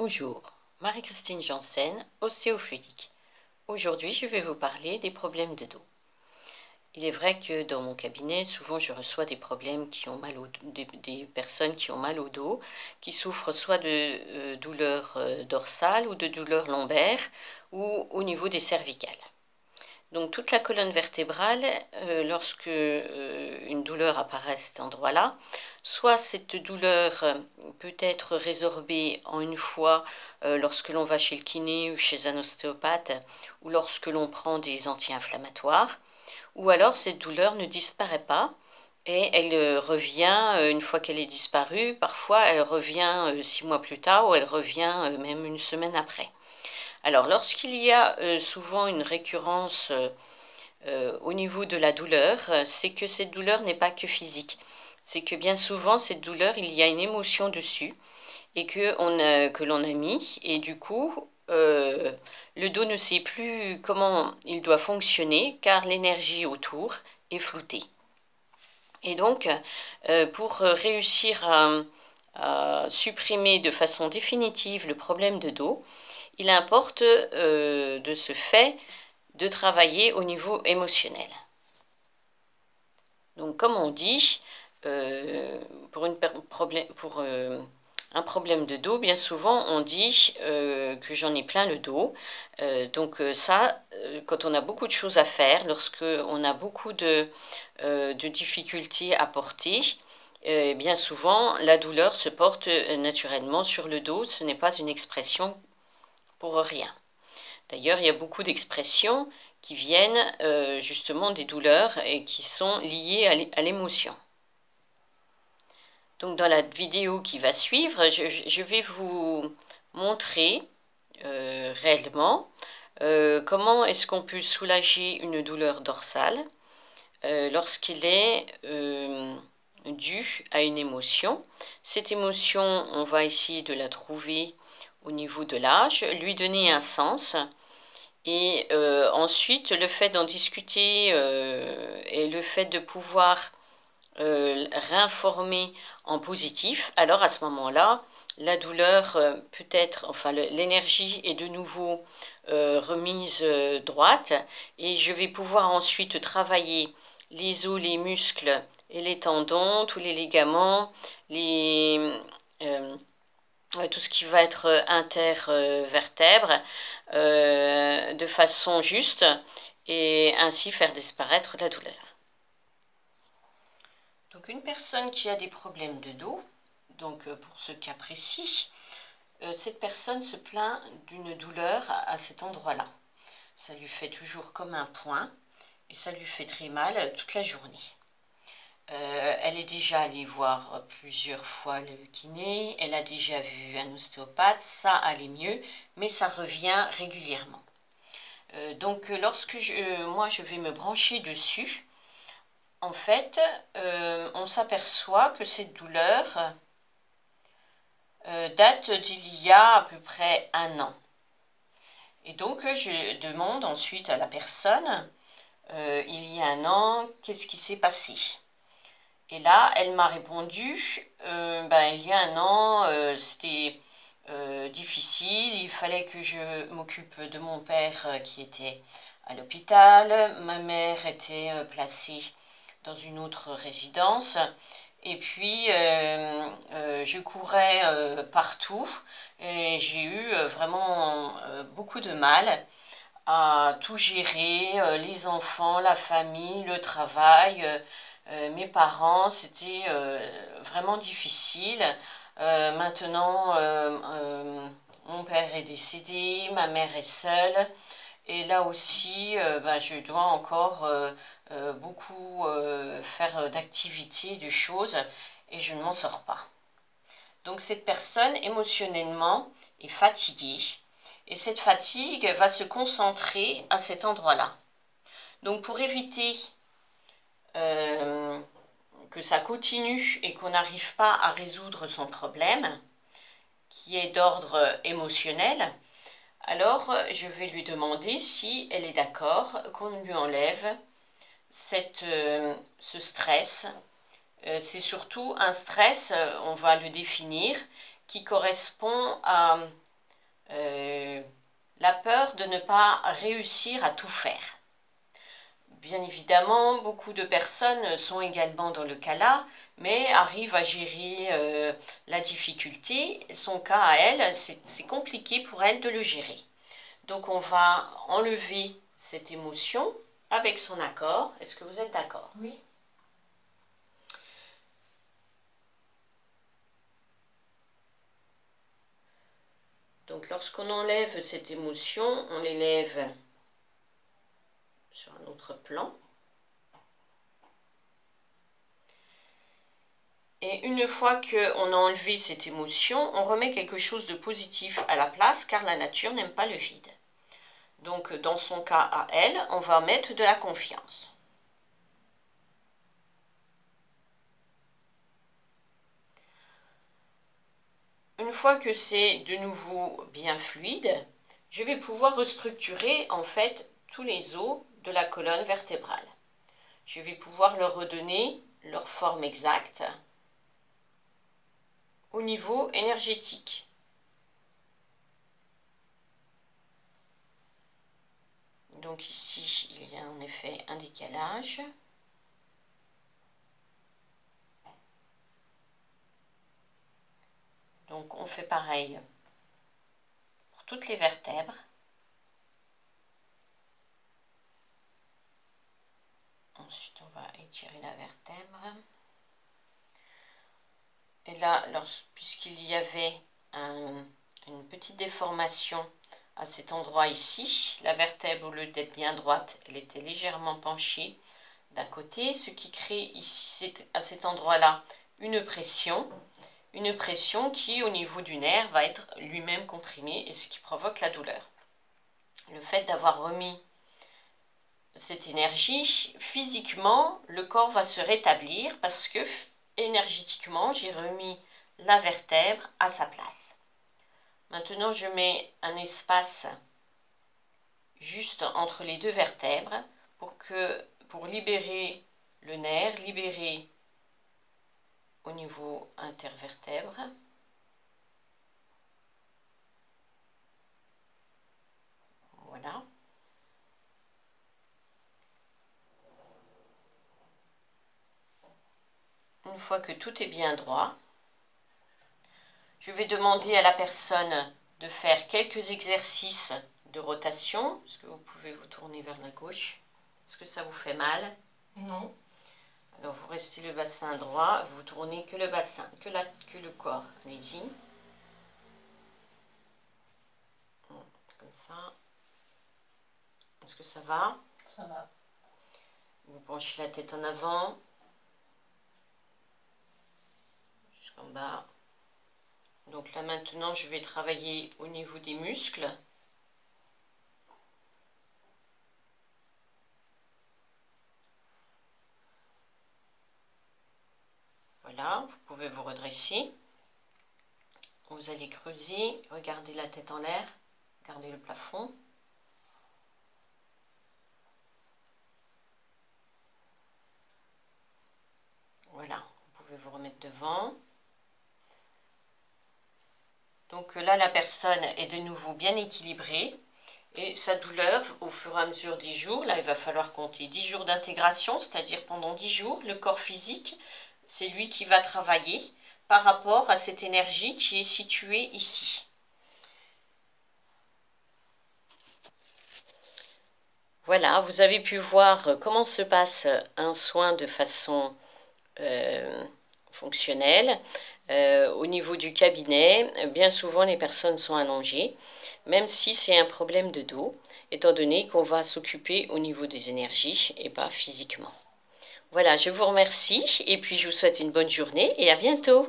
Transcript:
Bonjour, Marie-Christine Janssen, ostéofluidique. Aujourd'hui, je vais vous parler des problèmes de dos. Il est vrai que dans mon cabinet, souvent je reçois des problèmes qui ont mal des personnes qui ont mal au dos, qui souffrent soit de douleurs dorsales ou de douleurs lombaires ou au niveau des cervicales. Donc toute la colonne vertébrale, lorsque une douleur apparaît à cet endroit-là, soit cette douleur peut être résorbée en une fois lorsque l'on va chez le kiné ou chez un ostéopathe ou lorsque l'on prend des anti-inflammatoires, ou alors cette douleur ne disparaît pas et elle revient une fois qu'elle est disparue. Parfois elle revient 6 mois plus tard ou elle revient même une semaine après. Alors lorsqu'il y a souvent une récurrence au niveau de la douleur, c'est que cette douleur n'est pas que physique. C'est que bien souvent, cette douleur, il y a une émotion dessus et que l'on a mis. Et du coup, le dos ne sait plus comment il doit fonctionner car l'énergie autour est floutée. Et donc, pour réussir à supprimer de façon définitive le problème de dos, il importe de ce fait de travailler au niveau émotionnel. Donc, comme on dit, pour un problème de dos, bien souvent on dit que j'en ai plein le dos. Quand on a beaucoup de choses à faire, lorsque on a beaucoup de difficultés à porter, bien souvent la douleur se porte naturellement sur le dos. Ce n'est pas une expression pour rien. D'ailleurs, il y a beaucoup d'expressions qui viennent justement des douleurs et qui sont liées à l'émotion. Donc dans la vidéo qui va suivre, je vais vous montrer réellement comment est-ce qu'on peut soulager une douleur dorsale lorsqu'il est dû à une émotion. Cette émotion, on va essayer de la trouver au niveau de l'âge, lui donner un sens. Et ensuite, le fait d'en discuter et le fait de pouvoir réinformer en positif, alors à ce moment-là, la douleur peut être, enfin l'énergie est de nouveau remise droite et je vais pouvoir ensuite travailler les os, les muscles et les tendons, tous les ligaments, tout ce qui va être intervertèbre de façon juste et ainsi faire disparaître la douleur. Donc une personne qui a des problèmes de dos, donc pour ce cas précis, cette personne se plaint d'une douleur à cet endroit-là. Ça lui fait toujours comme un point et ça lui fait très mal toute la journée. Elle est déjà allée voir plusieurs fois le kiné, elle a déjà vu un ostéopathe, ça allait mieux, mais ça revient régulièrement. Donc lorsque moi je vais me brancher dessus, en fait, on s'aperçoit que cette douleur date d'il y a à peu près 1 an. Et donc je demande ensuite à la personne, il y a 1 an, qu'est-ce qui s'est passé ? Et là, elle m'a répondu, il y a 1 an, c'était difficile, il fallait que je m'occupe de mon père qui était à l'hôpital, ma mère était placée dans une autre résidence, et puis je courais partout, et j'ai eu vraiment beaucoup de mal à tout gérer, les enfants, la famille, le travail, mes parents, c'était vraiment difficile. Maintenant, mon père est décédé, ma mère est seule, et là aussi, je dois encore beaucoup faire d'activités, de choses, et je ne m'en sors pas. Donc cette personne, émotionnellement, est fatiguée, et cette fatigue va se concentrer à cet endroit-là. Donc pour éviter que ça continue et qu'on n'arrive pas à résoudre son problème, qui est d'ordre émotionnel, alors je vais lui demander si elle est d'accord qu'on lui enlève ce stress. C'est surtout un stress, on va le définir, qui correspond à la peur de ne pas réussir à tout faire. Bien évidemment, beaucoup de personnes sont également dans le cas là, mais arrivent à gérer la difficulté. Son cas à elle, c'est compliqué pour elle de le gérer. Donc on va enlever cette émotion avec son accord. Est-ce que vous êtes d'accord? Oui. Donc lorsqu'on enlève cette émotion, on l'élève sur un autre plan. Et une fois qu'on a enlevé cette émotion, on remet quelque chose de positif à la place, car la nature n'aime pas le vide. Donc dans son cas à elle, on va mettre de la confiance. Une fois que c'est de nouveau bien fluide, je vais pouvoir restructurer en fait tous les os de la colonne vertébrale. Je vais pouvoir leur redonner leur forme exacte au niveau énergétique. Donc ici, il y a en effet un décalage. Donc on fait pareil pour toutes les vertèbres. Ensuite, on va étirer la vertèbre. Et là, puisqu'il y avait une petite déformation à cet endroit ici, la vertèbre, au lieu d'être bien droite, elle était légèrement penchée d'un côté, ce qui crée ici, à cet endroit-là, une pression qui, au niveau du nerf, va être lui-même comprimée et ce qui provoque la douleur. Le fait d'avoir remis cette énergie, physiquement, le corps va se rétablir parce que énergétiquement, j'ai remis la vertèbre à sa place. Maintenant, je mets un espace juste entre les deux vertèbres pour libérer le nerf, libérer au niveau intervertèbre. Voilà. Une fois que tout est bien droit, je vais demander à la personne de faire quelques exercices de rotation. Est-ce que vous pouvez vous tourner vers la gauche? Est-ce que ça vous fait mal? Non. Alors vous restez le bassin droit, vous tournez que le bassin, que le corps. Allez-y. Comme ça. Est-ce que ça va? Ça va. Vous penchez la tête en avant. Jusqu'en bas. Donc là maintenant je vais travailler au niveau des muscles. Voilà, vous pouvez vous redresser. Vous allez creuser, regardez la tête en l'air, regardez le plafond. Voilà, vous pouvez vous remettre devant. Donc là, la personne est de nouveau bien équilibrée. Et sa douleur, au fur et à mesure des jours, là, il va falloir compter 10 jours d'intégration, c'est-à-dire pendant 10 jours, le corps physique, c'est lui qui va travailler par rapport à cette énergie qui est située ici. Voilà, vous avez pu voir comment se passe un soin de façon fonctionnelle. Au niveau du cabinet, bien souvent les personnes sont allongées, même si c'est un problème de dos, étant donné qu'on va s'occuper au niveau des énergies et pas physiquement. Voilà, je vous remercie et puis je vous souhaite une bonne journée et à bientôt.